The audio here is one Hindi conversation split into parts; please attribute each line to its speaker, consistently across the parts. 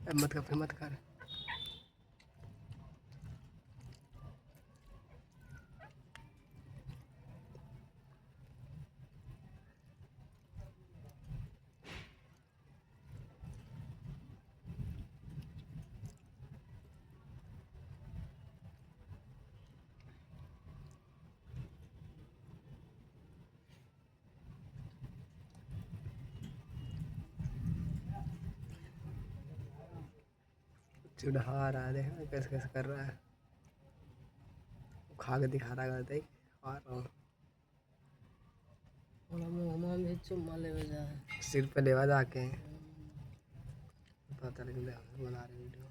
Speaker 1: मत कर फिर मत कर। चिढ़ा रहा है, देख कैसे कैसे कर रहा है। खा के दिखा रहा है, देख खा रहा हूँ।
Speaker 2: भी चुम्मा ले जा
Speaker 1: सिर पे लेवा जाके पता लग गया बना रहे वीडियो।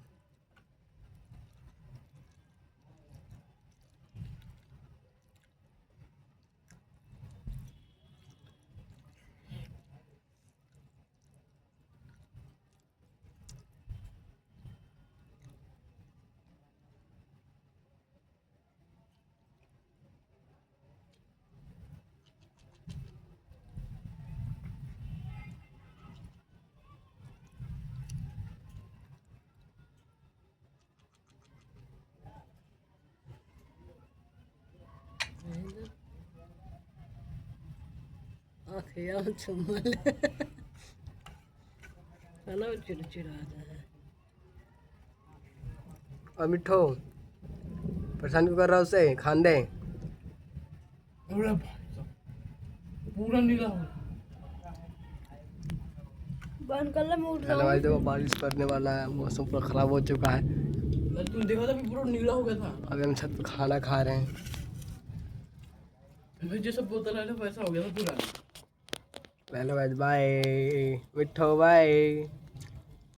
Speaker 2: आखिया चुम्मा ले खाना चिड़चिड़ा है।
Speaker 1: और मिठो परेशान क्यों कर रहा है उसे? खान दे।
Speaker 2: पूरा नीला हो बंद कर ले। मैं उठ
Speaker 1: हेलो भाई, देखो बारिश पड़ने वाला है, मौसम पूरा खराब हो चुका है।
Speaker 2: तुम देखा था पूरा नीला हो गया था।
Speaker 1: अभी हम छत पे खाना खा रहे हैं।
Speaker 2: भाई जैसा बोतल है ना वैसा हो गया था पूरा।
Speaker 1: हेलो भाई, बाय मिठो, बाय।